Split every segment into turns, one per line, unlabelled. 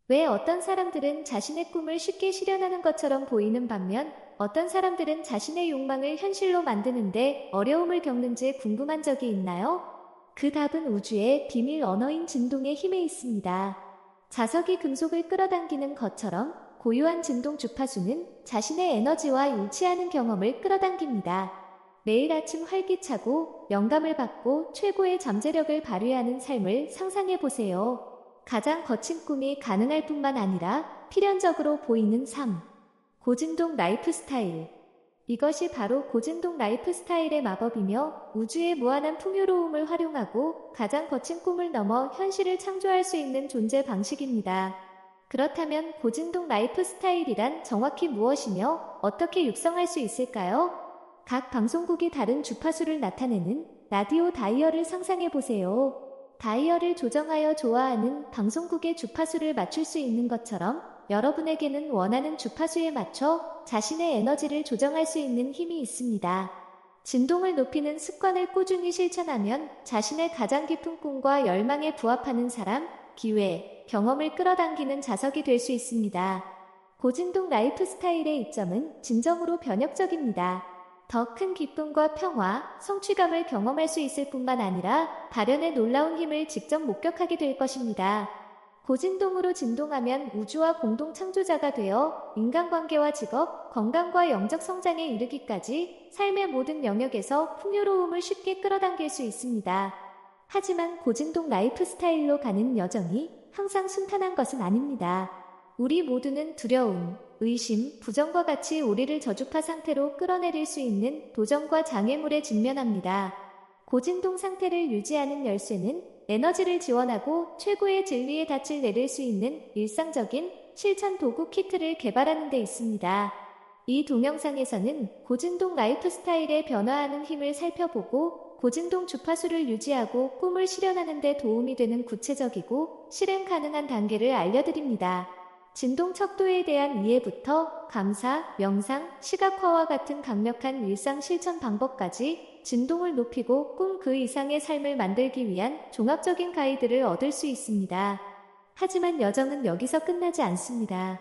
왜 어떤 사람들은 자신의 꿈을 쉽게 실현하는 것처럼 보이는 반면 어떤 사람들은 자신의 욕망을 현실로 만드는데 어려움을 겪는지 궁금한 적이 있나요? 그 답은 우주의 비밀 언어인 진동의 힘에 있습니다. 자석이 금속을 끌어당기는 것처럼 고유한 진동 주파수는 자신의 에너지와 일치하는 경험을 끌어당깁니다. 매일 아침 활기차고 영감을 받고 최고의 잠재력을 발휘하는 삶을 상상해 보세요. 가장 거친 꿈이 가능할 뿐만 아니라 필연적으로 보이는 삶. 고진동 라이프 스타일. 이것이 바로 고진동 라이프 스타일의 마법이며 우주의 무한한 풍요로움을 활용하고 가장 거친 꿈을 넘어 현실을 창조할 수 있는 존재 방식입니다. 그렇다면 고진동 라이프 스타일이란 정확히 무엇이며 어떻게 육성할 수 있을까요? 각 방송국이 다른 주파수를 나타내는 라디오 다이얼을 상상해 보세요. 다이얼을 조정하여 좋아하는 방송국의 주파수를 맞출 수 있는 것처럼 여러분에게는 원하는 주파수에 맞춰 자신의 에너지를 조정할 수 있는 힘이 있습니다. 진동을 높이는 습관을 꾸준히 실천하면 자신의 가장 깊은 꿈과 열망에 부합하는 사람, 기회, 경험을 끌어당기는 자석이 될 수 있습니다. 고진동 라이프 스타일의 이점은 진정으로 변혁적입니다. 더 큰 기쁨과 평화, 성취감을 경험할 수 있을 뿐만 아니라 발현의 놀라운 힘을 직접 목격하게 될 것입니다. 고진동으로 진동하면 우주와 공동 창조자가 되어 인간관계와 직업, 건강과 영적 성장에 이르기까지 삶의 모든 영역에서 풍요로움을 쉽게 끌어당길 수 있습니다. 하지만 고진동 라이프 스타일로 가는 여정이 항상 순탄한 것은 아닙니다. 우리 모두는 두려움, 의심, 부정과 같이 우리를 저주파 상태로 끌어내릴 수 있는 도전과 장애물에 직면합니다. 고진동 상태를 유지하는 열쇠는 에너지를 지원하고 최고의 진리의 닻을 내릴 수 있는 일상적인 실천 도구 키트를 개발하는 데 있습니다. 이 동영상에서는 고진동 라이프 스타일의 변화하는 힘을 살펴보고 고진동 주파수를 유지하고 꿈을 실현하는 데 도움이 되는 구체적이고 실행 가능한 단계를 알려드립니다. 진동 척도에 대한 이해부터 감사, 명상, 시각화와 같은 강력한 일상 실천 방법까지 진동을 높이고 꿈 그 이상의 삶을 만들기 위한 종합적인 가이드를 얻을 수 있습니다. 하지만 여정은 여기서 끝나지 않습니다.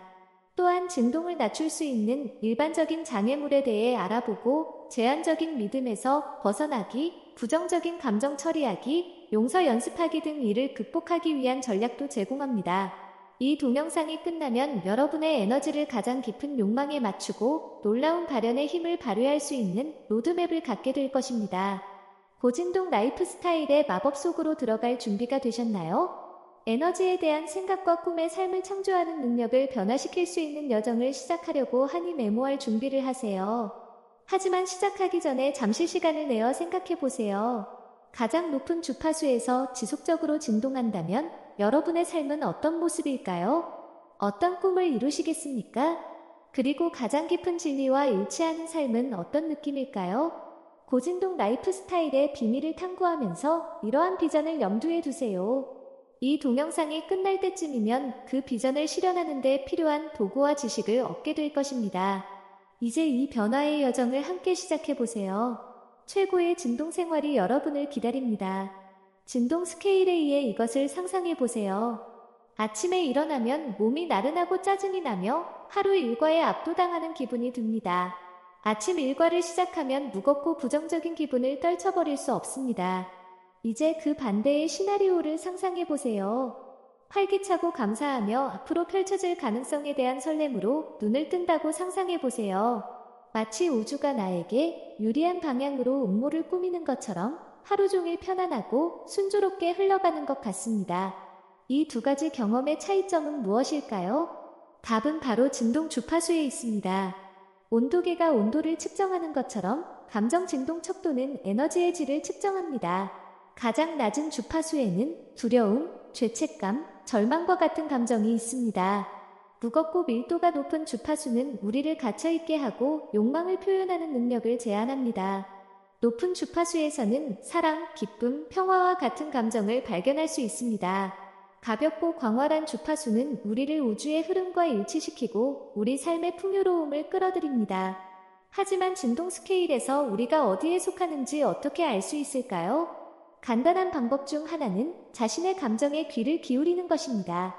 또한 진동을 낮출 수 있는 일반적인 장애물에 대해 알아보고 제한적인 믿음에서 벗어나기, 부정적인 감정 처리하기, 용서 연습하기 등 이를 극복하기 위한 전략도 제공합니다. 이 동영상이 끝나면 여러분의 에너지를 가장 깊은 욕망에 맞추고 놀라운 발현의 힘을 발휘할 수 있는 로드맵을 갖게 될 것입니다. 고진동 라이프 스타일의 마법 속으로 들어갈 준비가 되셨나요? 에너지에 대한 생각과 꿈의 삶을 창조하는 능력을 변화시킬 수 있는 여정을 시작하려고 하니 메모할 준비를 하세요. 하지만 시작하기 전에 잠시 시간을 내어 생각해 보세요. 가장 높은 주파수에서 지속적으로 진동한다면 여러분의 삶은 어떤 모습일까요? 어떤 꿈을 이루시겠습니까? 그리고 가장 깊은 진리와 일치하는 삶은 어떤 느낌일까요? 고진동 라이프 스타일의 비밀을 탐구하면서 이러한 비전을 염두에 두세요. 이 동영상이 끝날 때쯤이면 그 비전을 실현하는 데 필요한 도구와 지식을 얻게 될 것입니다. 이제 이 변화의 여정을 함께 시작해보세요. 최고의 진동 생활이 여러분을 기다립니다. 진동 스케일에 의해 이것을 상상해보세요. 아침에 일어나면 몸이 나른하고 짜증이 나며 하루 일과에 압도당하는 기분이 듭니다. 아침 일과를 시작하면 무겁고 부정적인 기분을 떨쳐버릴 수 없습니다. 이제 그 반대의 시나리오를 상상해보세요. 활기차고 감사하며 앞으로 펼쳐질 가능성에 대한 설렘으로 눈을 뜬다고 상상해보세요. 마치 우주가 나에게 유리한 방향으로 음모를 꾸미는 것처럼 하루 종일 편안하고 순조롭게 흘러가는 것 같습니다. 이 두 가지 경험의 차이점은 무엇일까요? 답은 바로 진동 주파수에 있습니다. 온도계가 온도를 측정하는 것처럼 감정 진동 척도는 에너지의 질을 측정합니다. 가장 낮은 주파수에는 두려움, 죄책감, 절망과 같은 감정이 있습니다. 무겁고 밀도가 높은 주파수는 우리를 갇혀있게 하고 욕망을 표현하는 능력을 제한합니다. 높은 주파수에서는 사랑, 기쁨, 평화와 같은 감정을 발견할 수 있습니다. 가볍고 광활한 주파수는 우리를 우주의 흐름과 일치시키고 우리 삶의 풍요로움을 끌어들입니다. 하지만 진동 스케일에서 우리가 어디에 속하는지 어떻게 알 수 있을까요? 간단한 방법 중 하나는 자신의 감정에 귀를 기울이는 것입니다.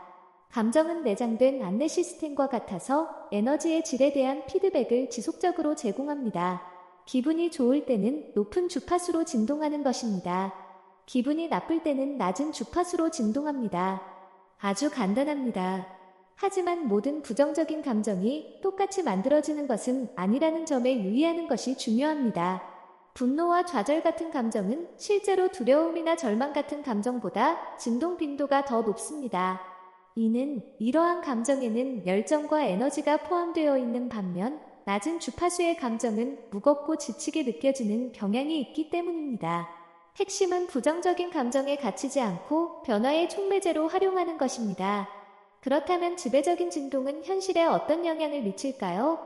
감정은 내장된 안내 시스템과 같아서 에너지의 질에 대한 피드백을 지속적으로 제공합니다. 기분이 좋을 때는 높은 주파수로 진동하는 것입니다. 기분이 나쁠 때는 낮은 주파수로 진동합니다. 아주 간단합니다. 하지만 모든 부정적인 감정이 똑같이 만들어지는 것은 아니라는 점에 유의하는 것이 중요합니다. 분노와 좌절 같은 감정은 실제로 두려움이나 절망 같은 감정보다 진동 빈도가 더 높습니다. 이는 이러한 감정에는 열정과 에너지가 포함되어 있는 반면 낮은 주파수의 감정은 무겁고 지치게 느껴지는 경향이 있기 때문입니다. 핵심은 부정적인 감정에 갇히지 않고 변화의 촉매제로 활용하는 것입니다. 그렇다면 지배적인 진동은 현실에 어떤 영향을 미칠까요?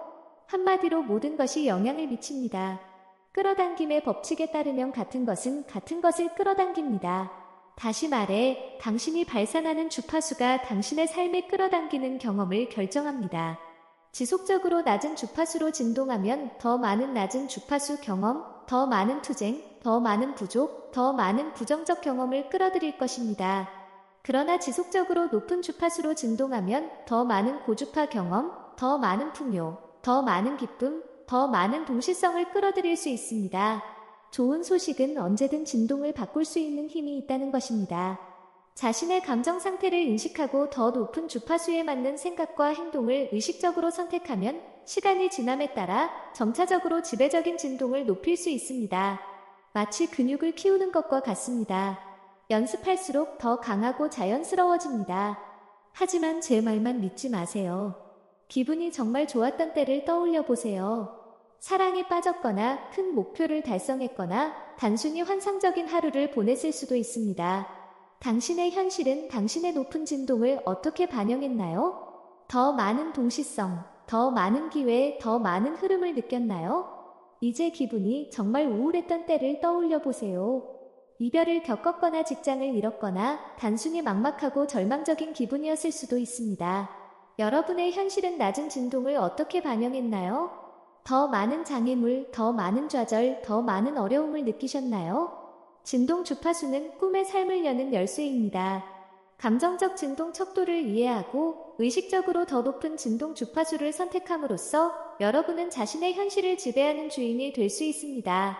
한마디로 모든 것이 영향을 미칩니다. 끌어당김의 법칙에 따르면 같은 것은 같은 것을 끌어당깁니다. 다시 말해, 당신이 발산하는 주파수가 당신의 삶에 끌어당기는 경험을 결정합니다. 지속적으로 낮은 주파수로 진동하면 더 많은 낮은 주파수 경험, 더 많은 투쟁, 더 많은 부족, 더 많은 부정적 경험을 끌어들일 것입니다. 그러나 지속적으로 높은 주파수로 진동하면 더 많은 고주파 경험, 더 많은 풍요, 더 많은 기쁨, 더 많은 동시성을 끌어들일 수 있습니다. 좋은 소식은 언제든 진동을 바꿀 수 있는 힘이 있다는 것입니다. 자신의 감정 상태를 인식하고 더 높은 주파수에 맞는 생각과 행동을 의식적으로 선택하면 시간이 지남에 따라 점차적으로 지배적인 진동을 높일 수 있습니다. 마치 근육을 키우는 것과 같습니다. 연습할수록 더 강하고 자연스러워집니다. 하지만 제 말만 믿지 마세요. 기분이 정말 좋았던 때를 떠올려 보세요. 사랑에 빠졌거나 큰 목표를 달성했거나 단순히 환상적인 하루를 보냈을 수도 있습니다. 당신의 현실은 당신의 높은 진동을 어떻게 반영했나요? 더 많은 동시성, 더 많은 기회, 더 많은 흐름을 느꼈나요? 이제 기분이 정말 우울했던 때를 떠올려 보세요. 이별을 겪었거나 직장을 잃었거나 단순히 막막하고 절망적인 기분이었을 수도 있습니다. 여러분의 현실은 낮은 진동을 어떻게 반영했나요? 더 많은 장애물, 더 많은 좌절, 더 많은 어려움을 느끼셨나요? 진동 주파수는 꿈의 삶을 여는 열쇠입니다. 감정적 진동 척도를 이해하고 의식적으로 더 높은 진동 주파수를 선택함으로써 여러분은 자신의 현실을 지배하는 주인이 될 수 있습니다.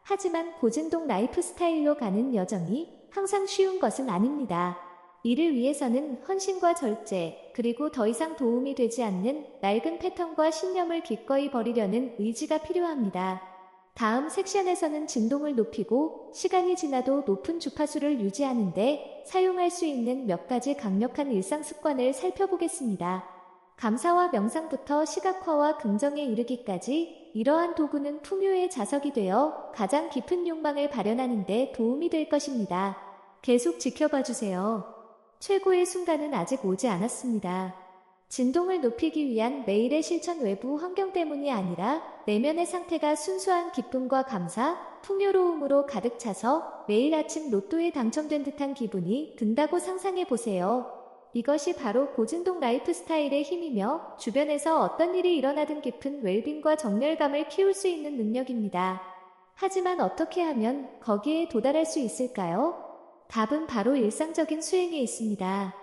하지만 고진동 라이프 스타일로 가는 여정이 항상 쉬운 것은 아닙니다. 이를 위해서는 헌신과 절제, 그리고 더 이상 도움이 되지 않는 낡은 패턴과 신념을 기꺼이 버리려는 의지가 필요합니다. 다음 섹션에서는 진동을 높이고 시간이 지나도 높은 주파수를 유지하는데 사용할 수 있는 몇 가지 강력한 일상 습관을 살펴보겠습니다. 감사와 명상부터 시각화와 긍정에 이르기까지 이러한 도구는 풍요의 자석이 되어 가장 깊은 욕망을 발현하는 데 도움이 될 것입니다. 계속 지켜봐 주세요. 최고의 순간은 아직 오지 않았습니다. 진동을 높이기 위한 매일의 실천 외부 환경 때문이 아니라 내면의 상태가 순수한 기쁨과 감사, 풍요로움으로 가득 차서 매일 아침 로또에 당첨된 듯한 기분이 든다고 상상해 보세요. 이것이 바로 고진동 라이프 스타일의 힘이며 주변에서 어떤 일이 일어나든 깊은 웰빙과 정열감을 키울 수 있는 능력입니다. 하지만 어떻게 하면 거기에 도달할 수 있을까요? 답은 바로 일상적인 수행에 있습니다.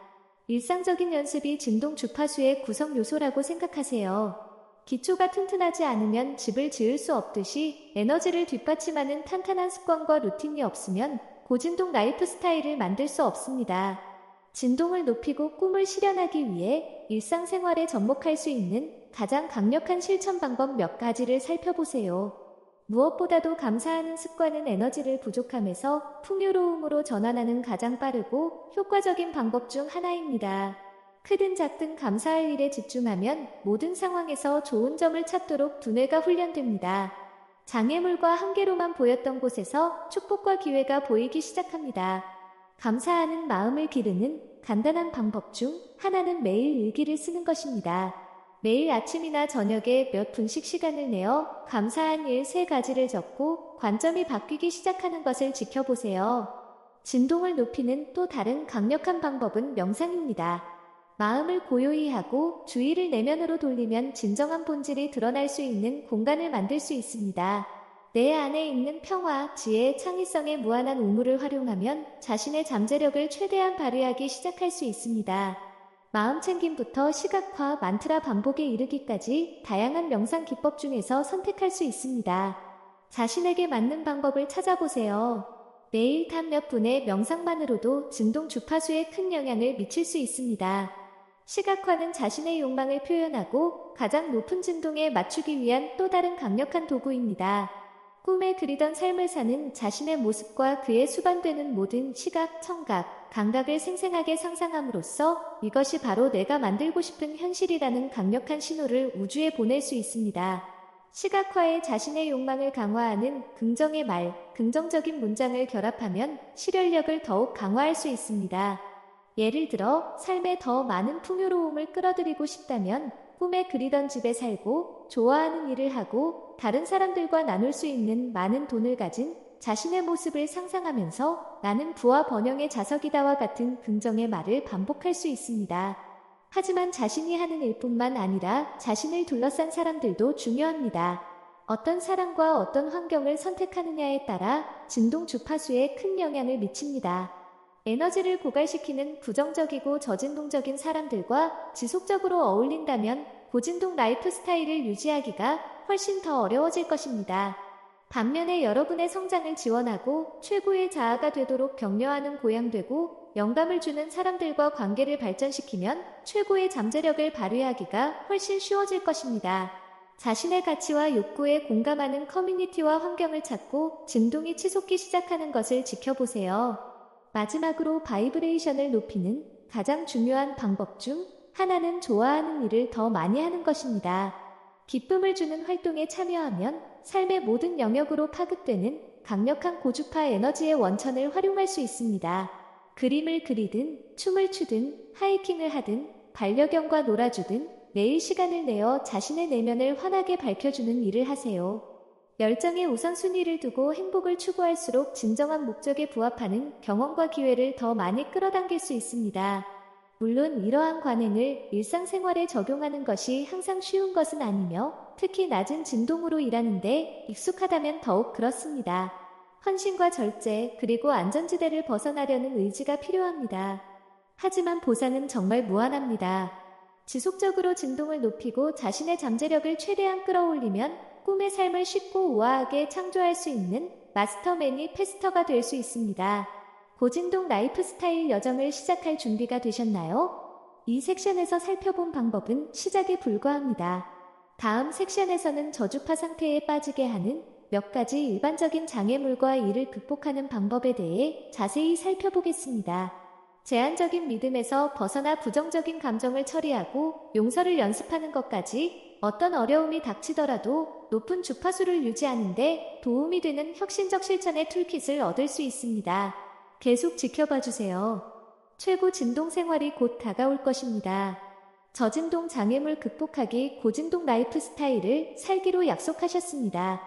일상적인 연습이 진동 주파수의 구성 요소라고 생각하세요. 기초가 튼튼하지 않으면 집을 지을 수 없듯이 에너지를 뒷받침하는 탄탄한 습관과 루틴이 없으면 고진동 라이프 스타일을 만들 수 없습니다. 진동을 높이고 꿈을 실현하기 위해 일상생활에 접목할 수 있는 가장 강력한 실천 방법 몇 가지를 살펴보세요. 무엇보다도 감사하는 습관은 에너지를 부족함에서 풍요로움으로 전환하는 가장 빠르고 효과적인 방법 중 하나입니다. 크든 작든 감사할 일에 집중하면 모든 상황에서 좋은 점을 찾도록 두뇌가 훈련됩니다. 장애물과 한계로만 보였던 곳에서 축복과 기회가 보이기 시작합니다. 감사하는 마음을 기르는 간단한 방법 중 하나는 매일 일기를 쓰는 것입니다. 매일 아침이나 저녁에 몇 분씩 시간을 내어 감사한 일 3가지를 적고 관점이 바뀌기 시작하는 것을 지켜보세요. 진동을 높이는 또 다른 강력한 방법은 명상입니다. 마음을 고요히 하고 주의를 내면으로 돌리면 진정한 본질이 드러날 수 있는 공간을 만들 수 있습니다. 내 안에 있는 평화, 지혜, 창의성의 무한한 우물을 활용하면 자신의 잠재력을 최대한 발휘하기 시작할 수 있습니다. 마음챙김부터 시각화, 만트라 반복에 이르기까지 다양한 명상 기법 중에서 선택할 수 있습니다. 자신에게 맞는 방법을 찾아보세요. 매일 단 몇 분의 명상만으로도 진동 주파수에 큰 영향을 미칠 수 있습니다. 시각화는 자신의 욕망을 표현하고 가장 높은 진동에 맞추기 위한 또 다른 강력한 도구입니다. 꿈에 그리던 삶을 사는 자신의 모습과 그에 수반되는 모든 시각, 청각, 감각을 생생하게 상상함으로써 이것이 바로 내가 만들고 싶은 현실이라는 강력한 신호를 우주에 보낼 수 있습니다. 시각화에 자신의 욕망을 강화하는 긍정의 말, 긍정적인 문장을 결합하면 실현력을 더욱 강화할 수 있습니다. 예를 들어 삶에 더 많은 풍요로움을 끌어들이고 싶다면 꿈에 그리던 집에 살고 좋아하는 일을 하고 다른 사람들과 나눌 수 있는 많은 돈을 가진 자신의 모습을 상상하면서 나는 부와 번영의 자석이다와 같은 긍정의 말을 반복할 수 있습니다. 하지만 자신이 하는 일뿐만 아니라 자신을 둘러싼 사람들도 중요합니다. 어떤 사람과 어떤 환경을 선택하느냐에 따라 진동 주파수에 큰 영향을 미칩니다. 에너지를 고갈시키는 부정적이고 저진동적인 사람들과 지속적으로 어울린다면 고진동 라이프 스타일을 유지하기가 훨씬 더 어려워질 것입니다. 반면에 여러분의 성장을 지원하고 최고의 자아가 되도록 격려하는 고양되고 영감을 주는 사람들과 관계를 발전시키면 최고의 잠재력을 발휘하기가 훨씬 쉬워질 것입니다. 자신의 가치와 욕구에 공감하는 커뮤니티와 환경을 찾고 진동이 치솟기 시작하는 것을 지켜보세요. 마지막으로 바이브레이션을 높이는 가장 중요한 방법 중 하나는 좋아하는 일을 더 많이 하는 것입니다. 기쁨을 주는 활동에 참여하면 삶의 모든 영역으로 파급되는 강력한 고주파 에너지의 원천을 활용할 수 있습니다. 그림을 그리든, 춤을 추든, 하이킹을 하든, 반려견과 놀아주든 매일 시간을 내어 자신의 내면을 환하게 밝혀주는 일을 하세요. 열정의 우선순위를 두고 행복을 추구할수록 진정한 목적에 부합하는 경험과 기회를 더 많이 끌어당길 수 있습니다. 물론 이러한 관행을 일상생활에 적용하는 것이 항상 쉬운 것은 아니며 특히 낮은 진동으로 일하는데 익숙하다면 더욱 그렇습니다. 헌신과 절제 그리고 안전지대를 벗어나려는 의지가 필요합니다. 하지만 보상은 정말 무한합니다. 지속적으로 진동을 높이고 자신의 잠재력을 최대한 끌어올리면 꿈의 삶을 쉽고 우아하게 창조할 수 있는 마스터 매니페스터가 될 수 있습니다. 고진동 라이프 스타일 여정을 시작할 준비가 되셨나요? 이 섹션에서 살펴본 방법은 시작에 불과합니다. 다음 섹션에서는 저주파 상태에 빠지게 하는 몇 가지 일반적인 장애물과 이를 극복하는 방법에 대해 자세히 살펴보겠습니다. 제한적인 믿음에서 벗어나 부정적인 감정을 처리하고 용서를 연습하는 것까지 어떤 어려움이 닥치더라도 높은 주파수를 유지하는 데 도움이 되는 혁신적 실천의 툴킷을 얻을 수 있습니다. 계속 지켜봐 주세요. 최고 진동 생활이 곧 다가올 것입니다. 저진동 장애물 극복하기 고진동 라이프 스타일을 살기로 약속하셨습니다.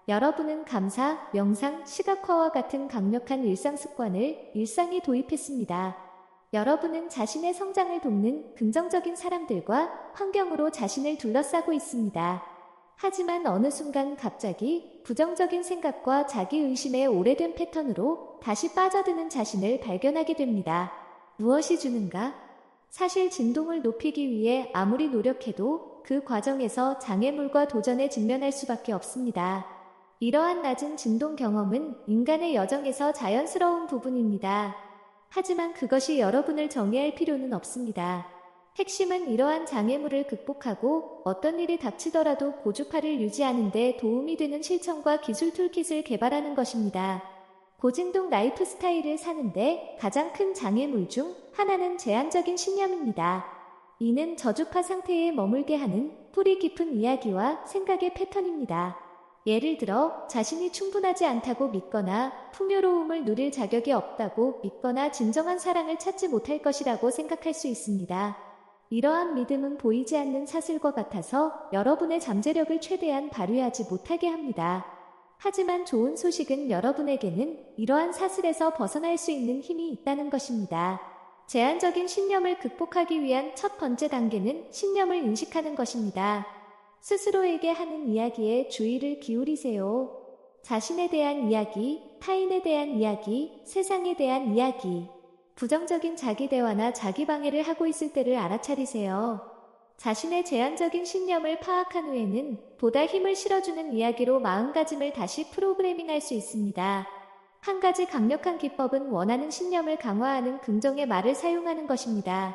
여러분은 감사, 명상, 시각화와 같은 강력한 일상 습관을 일상에 도입했습니다. 여러분은 자신의 성장을 돕는 긍정적인 사람들과 환경으로 자신을 둘러싸고 있습니다. 하지만 어느 순간 갑자기 부정적인 생각과 자기의심의 오래된 패턴으로 다시 빠져드는 자신을 발견하게 됩니다. 무엇이 주는가? 사실 진동을 높이기 위해 아무리 노력해도 그 과정에서 장애물과 도전에 직면할 수밖에 없습니다. 이러한 낮은 진동 경험은 인간의 여정에서 자연스러운 부분입니다. 하지만 그것이 여러분을 정의할 필요는 없습니다. 핵심은 이러한 장애물을 극복하고 어떤 일이 닥치더라도 고주파를 유지하는 데 도움이 되는 실천과 기술 툴킷을 개발하는 것입니다. 고진동 라이프 스타일을 사는데 가장 큰 장애물 중 하나는 제한적인 신념입니다. 이는 저주파 상태에 머물게 하는 뿌리 깊은 이야기와 생각의 패턴입니다. 예를 들어 자신이 충분하지 않다고 믿거나 풍요로움을 누릴 자격이 없다고 믿거나 진정한 사랑을 찾지 못할 것이라고 생각할 수 있습니다. 이러한 믿음은 보이지 않는 사슬과 같아서 여러분의 잠재력을 최대한 발휘하지 못하게 합니다. 하지만 좋은 소식은 여러분에게는 이러한 사슬에서 벗어날 수 있는 힘이 있다는 것입니다. 제한적인 신념을 극복하기 위한 첫 번째 단계는 신념을 인식하는 것입니다. 스스로에게 하는 이야기에 주의를 기울이세요. 자신에 대한 이야기, 타인에 대한 이야기, 세상에 대한 이야기. 부정적인 자기 대화나 자기 방해를 하고 있을 때를 알아차리세요. 자신의 제한적인 신념을 파악한 후에는 보다 힘을 실어주는 이야기로 마음가짐을 다시 프로그래밍할 수 있습니다. 한 가지 강력한 기법은 원하는 신념을 강화하는 긍정의 말을 사용하는 것입니다.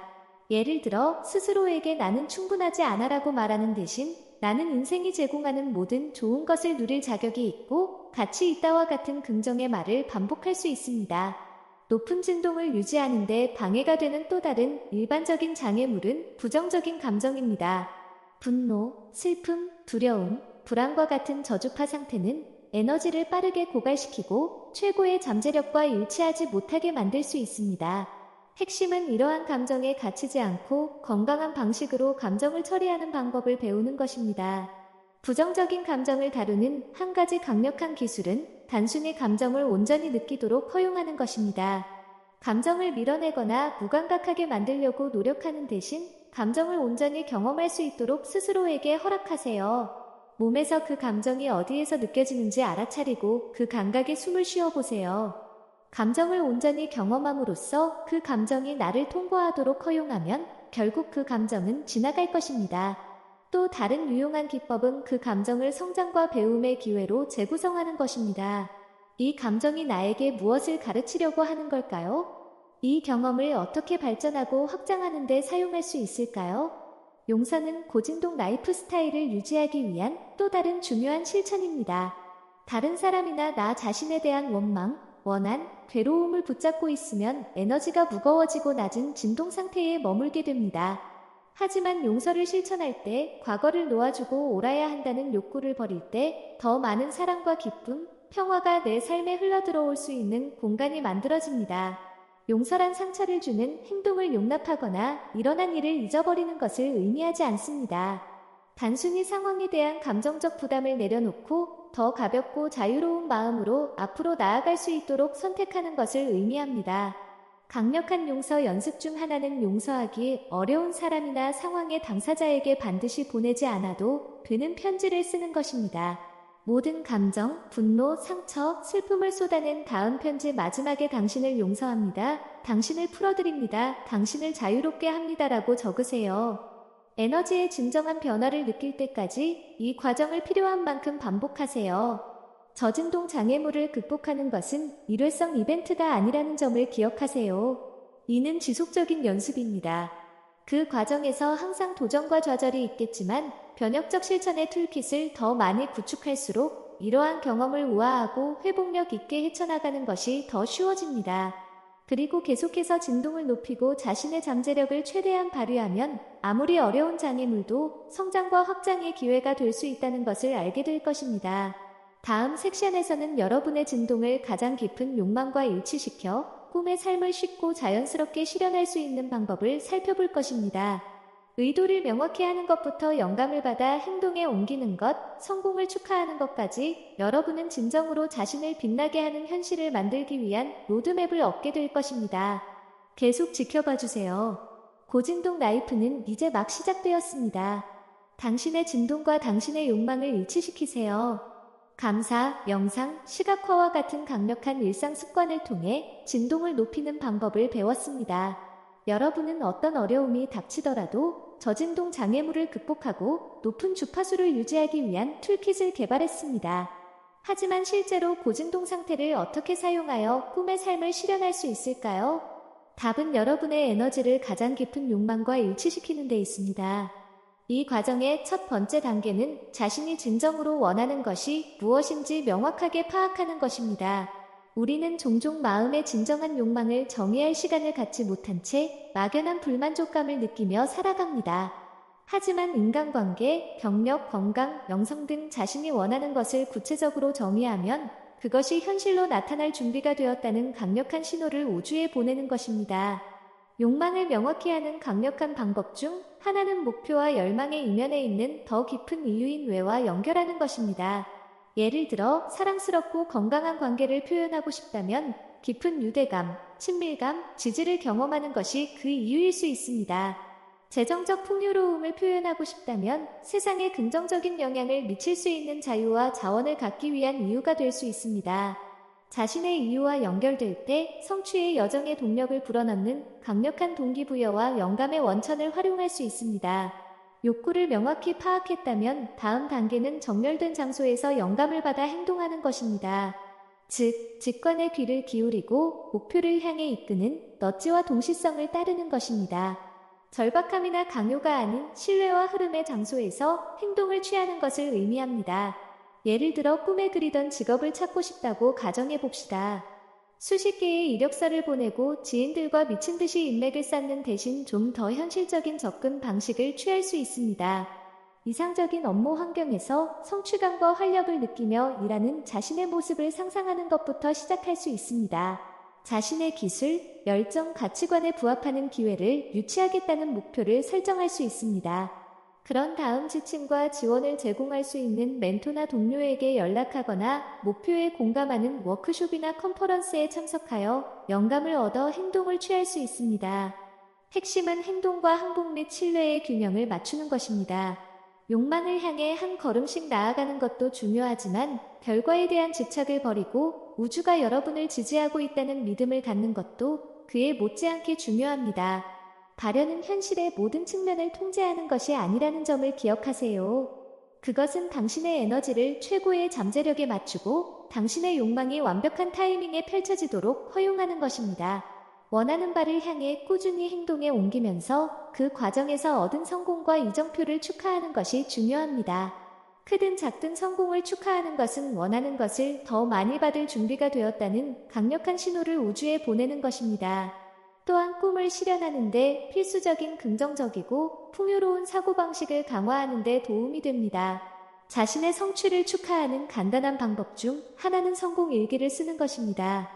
예를 들어 스스로에게 나는 충분하지 않아라고 말하는 대신 나는 인생이 제공하는 모든 좋은 것을 누릴 자격이 있고 가치 있다와 같은 긍정의 말을 반복할 수 있습니다. 높은 진동을 유지하는 데 방해가 되는 또 다른 일반적인 장애물은 부정적인 감정입니다. 분노, 슬픔, 두려움, 불안과 같은 저주파 상태는 에너지를 빠르게 고갈시키고 최고의 잠재력과 일치하지 못하게 만들 수 있습니다. 핵심은 이러한 감정에 갇히지 않고 건강한 방식으로 감정을 처리하는 방법을 배우는 것입니다. 부정적인 감정을 다루는 한 가지 강력한 기술은 단순히 감정을 온전히 느끼도록 허용하는 것입니다. 감정을 밀어내거나 무감각하게 만들려고 노력하는 대신 감정을 온전히 경험할 수 있도록 스스로에게 허락하세요. 몸에서 그 감정이 어디에서 느껴지는지 알아차리고 그 감각에 숨을 쉬어보세요. 감정을 온전히 경험함으로써 그 감정이 나를 통과하도록 허용하면 결국 그 감정은 지나갈 것입니다. 또 다른 유용한 기법은 그 감정을 성장과 배움의 기회로 재구성하는 것입니다. 이 감정이 나에게 무엇을 가르치려고 하는 걸까요? 이 경험을 어떻게 발전하고 확장하는 데 사용할 수 있을까요? 용서는 고진동 라이프 스타일을 유지하기 위한 또 다른 중요한 실천입니다. 다른 사람이나 나 자신에 대한 원망, 원한, 괴로움을 붙잡고 있으면 에너지가 무거워지고 낮은 진동 상태에 머물게 됩니다. 하지만 용서를 실천할 때, 과거를 놓아주고 옳아야 한다는 욕구를 버릴 때 더 많은 사랑과 기쁨, 평화가 내 삶에 흘러들어올 수 있는 공간이 만들어집니다. 용서란 상처를 주는 행동을 용납하거나 일어난 일을 잊어버리는 것을 의미하지 않습니다. 단순히 상황에 대한 감정적 부담을 내려놓고 더 가볍고 자유로운 마음으로 앞으로 나아갈 수 있도록 선택하는 것을 의미합니다. 강력한 용서 연습 중 하나는 용서하기 어려운 사람이나 상황의 당사자에게 반드시 보내지 않아도 되는 편지를 쓰는 것입니다. 모든 감정, 분노, 상처, 슬픔을 쏟아낸 다음 편지 마지막에 당신을 용서합니다. 당신을 풀어드립니다. 당신을 자유롭게 합니다라고 적으세요. 에너지의 진정한 변화를 느낄 때까지 이 과정을 필요한 만큼 반복하세요. 저진동 장애물을 극복하는 것은 일회성 이벤트가 아니라는 점을 기억하세요. 이는 지속적인 연습입니다. 그 과정에서 항상 도전과 좌절이 있겠지만 변혁적 실천의 툴킷을 더 많이 구축할수록 이러한 경험을 우아하고 회복력 있게 헤쳐나가는 것이 더 쉬워집니다. 그리고 계속해서 진동을 높이고 자신의 잠재력을 최대한 발휘하면 아무리 어려운 장애물도 성장과 확장의 기회가 될 수 있다는 것을 알게 될 것입니다. 다음 섹션에서는 여러분의 진동을 가장 깊은 욕망과 일치시켜 꿈의 삶을 쉽고 자연스럽게 실현할 수 있는 방법을 살펴볼 것입니다. 의도를 명확히 하는 것부터 영감을 받아 행동에 옮기는 것, 성공을 축하하는 것까지 여러분은 진정으로 자신을 빛나게 하는 현실을 만들기 위한 로드맵을 얻게 될 것입니다. 계속 지켜봐 주세요. 고진동 라이프는 이제 막 시작되었습니다. 당신의 진동과 당신의 욕망을 일치시키세요. 감사, 명상, 시각화와 같은 강력한 일상 습관을 통해 진동을 높이는 방법을 배웠습니다. 여러분은 어떤 어려움이 닥치더라도 저진동 장애물을 극복하고 높은 주파수를 유지하기 위한 툴킷을 개발했습니다. 하지만 실제로 고진동 상태를 어떻게 사용하여 꿈의 삶을 실현할 수 있을까요? 답은 여러분의 에너지를 가장 깊은 욕망과 일치시키는 데 있습니다. 이 과정의 첫 번째 단계는 자신이 진정으로 원하는 것이 무엇인지 명확하게 파악하는 것입니다. 우리는 종종 마음의 진정한 욕망을 정의할 시간을 갖지 못한 채 막연한 불만족감을 느끼며 살아갑니다. 하지만 인간관계, 경력, 건강, 명성 등 자신이 원하는 것을 구체적으로 정의하면 그것이 현실로 나타날 준비가 되었다는 강력한 신호를 우주에 보내는 것입니다. 욕망을 명확히 하는 강력한 방법 중 하나는 목표와 열망의 이면에 있는 더 깊은 이유인 왜와 연결하는 것입니다. 예를 들어 사랑스럽고 건강한 관계를 표현하고 싶다면 깊은 유대감, 친밀감, 지지를 경험하는 것이 그 이유일 수 있습니다. 재정적 풍요로움을 표현하고 싶다면 세상에 긍정적인 영향을 미칠 수 있는 자유와 자원을 갖기 위한 이유가 될 수 있습니다. 자신의 이유와 연결될 때 성취의 여정에 동력을 불어넣는 강력한 동기부여와 영감의 원천을 활용할 수 있습니다. 욕구를 명확히 파악했다면 다음 단계는 정렬된 장소에서 영감을 받아 행동하는 것입니다. 즉, 직관에 귀를 기울이고 목표를 향해 이끄는 넛지와 동시성을 따르는 것입니다. 절박함이나 강요가 아닌 신뢰와 흐름의 장소에서 행동을 취하는 것을 의미합니다. 예를 들어 꿈에 그리던 직업을 찾고 싶다고 가정해 봅시다. 수십 개의 이력서를 보내고 지인들과 미친 듯이 인맥을 쌓는 대신 좀 더 현실적인 접근 방식을 취할 수 있습니다. 이상적인 업무 환경에서 성취감과 활력을 느끼며 일하는 자신의 모습을 상상하는 것부터 시작할 수 있습니다. 자신의 기술, 열정, 가치관에 부합하는 기회를 유치하겠다는 목표를 설정할 수 있습니다. 그런 다음 지침과 지원을 제공할 수 있는 멘토나 동료에게 연락하거나 목표에 공감하는 워크숍이나 컨퍼런스에 참석하여 영감을 얻어 행동을 취할 수 있습니다. 핵심은 행동과 항복 및 신뢰의 균형을 맞추는 것입니다. 욕망을 향해 한 걸음씩 나아가는 것도 중요하지만 결과에 대한 집착을 버리고 우주가 여러분을 지지하고 있다는 믿음을 갖는 것도 그에 못지않게 중요합니다. 발현은 현실의 모든 측면을 통제하는 것이 아니라는 점을 기억하세요. 그것은 당신의 에너지를 최고의 잠재력에 맞추고 당신의 욕망이 완벽한 타이밍에 펼쳐지도록 허용하는 것입니다. 원하는 바를 향해 꾸준히 행동에 옮기면서 그 과정에서 얻은 성공과 이정표를 축하하는 것이 중요합니다. 크든 작든 성공을 축하하는 것은 원하는 것을 더 많이 받을 준비가 되었다는 강력한 신호를 우주에 보내는 것입니다. 또한 꿈을 실현하는 데 필수적인 긍정적이고 풍요로운 사고방식을 강화하는 데 도움이 됩니다. 자신의 성취를 축하하는 간단한 방법 중 하나는 성공 일기를 쓰는 것입니다.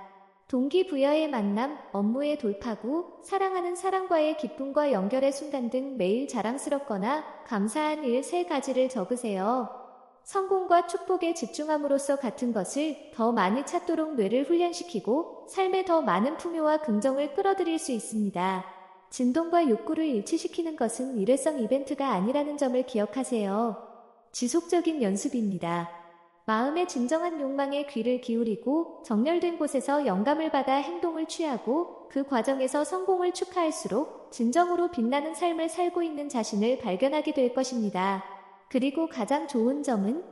동기부여의 만남, 업무의 돌파구, 사랑하는 사람과의 기쁨과 연결의 순간 등 매일 자랑스럽거나 감사한 일 3가지를 적으세요. 성공과 축복에 집중함으로써 같은 것을 더 많이 찾도록 뇌를 훈련시키고 삶에 더 많은 풍요와 긍정을 끌어들일 수 있습니다. 진동과 욕구를 일치시키는 것은 일회성 이벤트가 아니라는 점을 기억하세요. 지속적인 연습입니다. 마음의 진정한 욕망에 귀를 기울이고 정렬된 곳에서 영감을 받아 행동을 취하고 그 과정에서 성공을 축하할수록 진정으로 빛나는 삶을 살고 있는 자신을 발견하게 될 것입니다. 그리고 가장 좋은 점은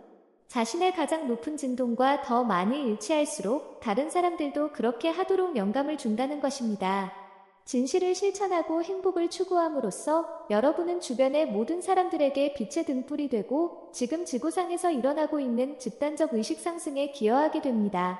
자신의 가장 높은 진동과 더 많이 일치할수록 다른 사람들도 그렇게 하도록 영감을 준다는 것입니다. 진실을 실천하고 행복을 추구함으로써 여러분은 주변의 모든 사람들에게 빛의 등불이 되고 지금 지구상에서 일어나고 있는 집단적 의식 상승에 기여하게 됩니다.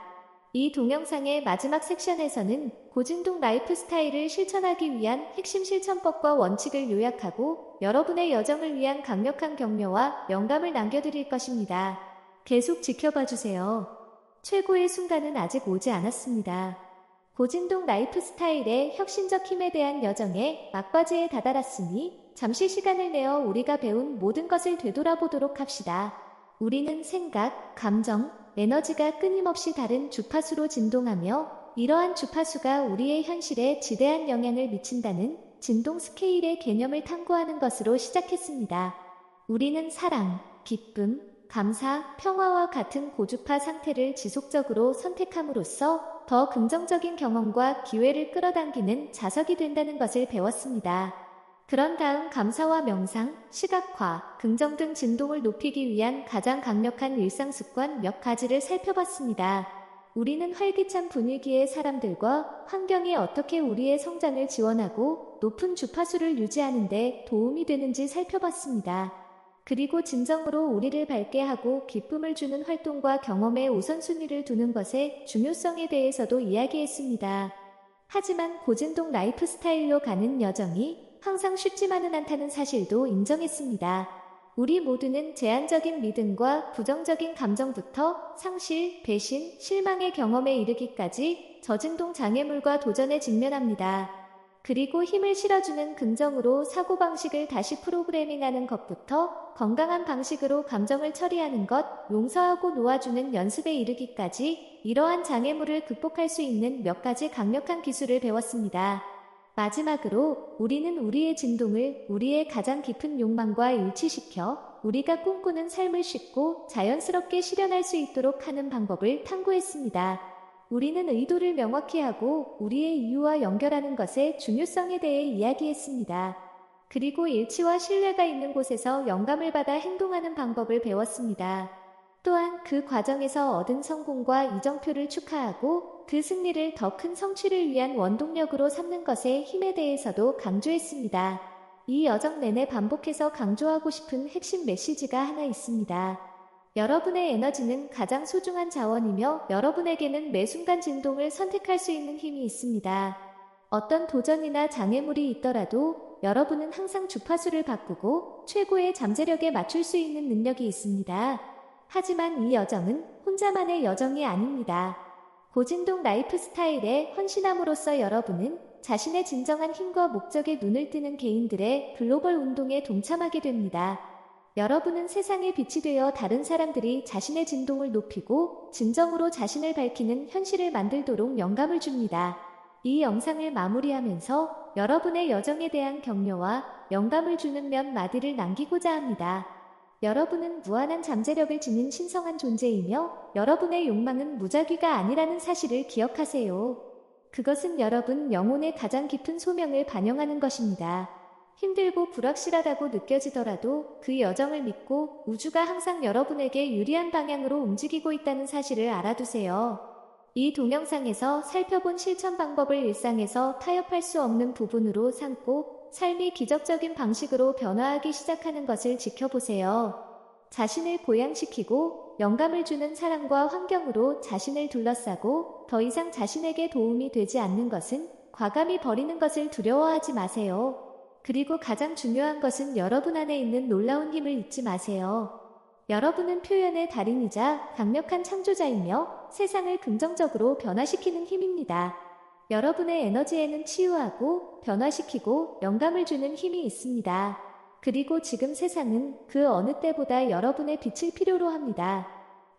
이 동영상의 마지막 섹션에서는 고진동 라이프 스타일을 실천하기 위한 핵심 실천법과 원칙을 요약하고 여러분의 여정을 위한 강력한 격려와 영감을 남겨드릴 것입니다. 계속 지켜봐 주세요. 최고의 순간은 아직 오지 않았습니다. 고진동 라이프 스타일의 혁신적 힘에 대한 여정에 막바지에 다다랐으니 잠시 시간을 내어 우리가 배운 모든 것을 되돌아보도록 합시다. 우리는 생각, 감정, 에너지가 끊임없이 다른 주파수로 진동하며 이러한 주파수가 우리의 현실에 지대한 영향을 미친다는 진동 스케일의 개념을 탐구하는 것으로 시작했습니다. 우리는 사랑, 기쁨, 감사, 평화와 같은 고주파 상태를 지속적으로 선택함으로써 더 긍정적인 경험과 기회를 끌어당기는 자석이 된다는 것을 배웠습니다. 그런 다음 감사와 명상, 시각화, 긍정 등 진동을 높이기 위한 가장 강력한 일상 습관 몇 가지를 살펴봤습니다. 우리는 활기찬 분위기의 사람들과 환경이 어떻게 우리의 성장을 지원하고 높은 주파수를 유지하는 데 도움이 되는지 살펴봤습니다. 그리고 진정으로 우리를 밝게 하고 기쁨을 주는 활동과 경험에 우선순위를 두는 것의 중요성에 대해서도 이야기했습니다. 하지만 고진동 라이프 스타일로 가는 여정이 항상 쉽지만은 않다는 사실도 인정했습니다. 우리 모두는 제한적인 믿음과 부정적인 감정부터 상실, 배신, 실망의 경험에 이르기까지 저진동 장애물과 도전에 직면합니다. 그리고 힘을 실어주는 긍정으로 사고방식을 다시 프로그래밍하는 것부터 건강한 방식으로 감정을 처리하는 것, 용서하고 놓아주는 연습에 이르기까지 이러한 장애물을 극복할 수 있는 몇 가지 강력한 기술을 배웠습니다. 마지막으로 우리는 우리의 진동을 우리의 가장 깊은 욕망과 일치시켜 우리가 꿈꾸는 삶을 쉽고 자연스럽게 실현할 수 있도록 하는 방법을 탐구했습니다. 우리는 의도를 명확히 하고 우리의 이유와 연결하는 것의 중요성에 대해 이야기했습니다. 그리고 일치와 신뢰가 있는 곳에서 영감을 받아 행동하는 방법을 배웠습니다. 또한 그 과정에서 얻은 성공과 이정표를 축하하고 그 승리를 더 큰 성취를 위한 원동력으로 삼는 것의 힘에 대해서도 강조했습니다. 이 여정 내내 반복해서 강조하고 싶은 핵심 메시지가 하나 있습니다. 여러분의 에너지는 가장 소중한 자원이며 여러분에게는 매 순간 진동을 선택할 수 있는 힘이 있습니다. 어떤 도전이나 장애물이 있더라도 여러분은 항상 주파수를 바꾸고 최고의 잠재력에 맞출 수 있는 능력이 있습니다. 하지만 이 여정은 혼자만의 여정이 아닙니다. 고진동 라이프 스타일에 헌신함으로써 여러분은 자신의 진정한 힘과 목적에 눈을 뜨는 개인들의 글로벌 운동에 동참하게 됩니다. 여러분은 세상의 빛이 되어 다른 사람들이 자신의 진동을 높이고 진정으로 자신을 밝히는 현실을 만들도록 영감을 줍니다. 이 영상을 마무리하면서 여러분의 여정에 대한 격려와 영감을 주는 몇 마디를 남기고자 합니다. 여러분은 무한한 잠재력을 지닌 신성한 존재이며 여러분의 욕망은 무작위가 아니라는 사실을 기억하세요. 그것은 여러분 영혼의 가장 깊은 소명을 반영하는 것입니다. 힘들고 불확실하다고 느껴지더라도 그 여정을 믿고 우주가 항상 여러분에게 유리한 방향으로 움직이고 있다는 사실을 알아두세요. 이 동영상에서 살펴본 실천 방법을 일상에서 타협할 수 없는 부분으로 삼고 삶이 기적적인 방식으로 변화하기 시작하는 것을 지켜보세요. 자신을 보양시키고 영감을 주는 사람과 환경으로 자신을 둘러싸고 더 이상 자신에게 도움이 되지 않는 것은 과감히 버리는 것을 두려워하지 마세요. 그리고 가장 중요한 것은 여러분 안에 있는 놀라운 힘을 잊지 마세요. 여러분은 표현의 달인이자 강력한 창조자이며 세상을 긍정적으로 변화시키는 힘입니다. 여러분의 에너지에는 치유하고 변화시키고 영감을 주는 힘이 있습니다. 그리고 지금 세상은 그 어느 때보다 여러분의 빛을 필요로 합니다.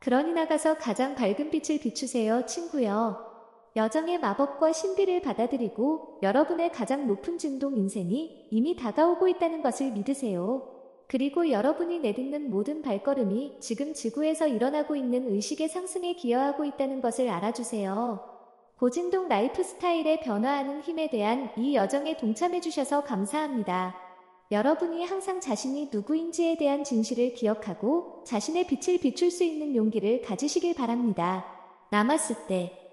그러니 나가서 가장 밝은 빛을 비추세요, 친구여. 여정의 마법과 신비를 받아들이고 여러분의 가장 높은 진동 인생이 이미 다가오고 있다는 것을 믿으세요. 그리고 여러분이 내딛는 모든 발걸음이 지금 지구에서 일어나고 있는 의식의 상승에 기여하고 있다는 것을 알아주세요. 고진동 라이프 스타일의 변화하는 힘에 대한 이 여정에 동참해주셔서 감사합니다. 여러분이 항상 자신이 누구인지에 대한 진실을 기억하고 자신의 빛을 비출 수 있는 용기를 가지시길 바랍니다. 나마스테.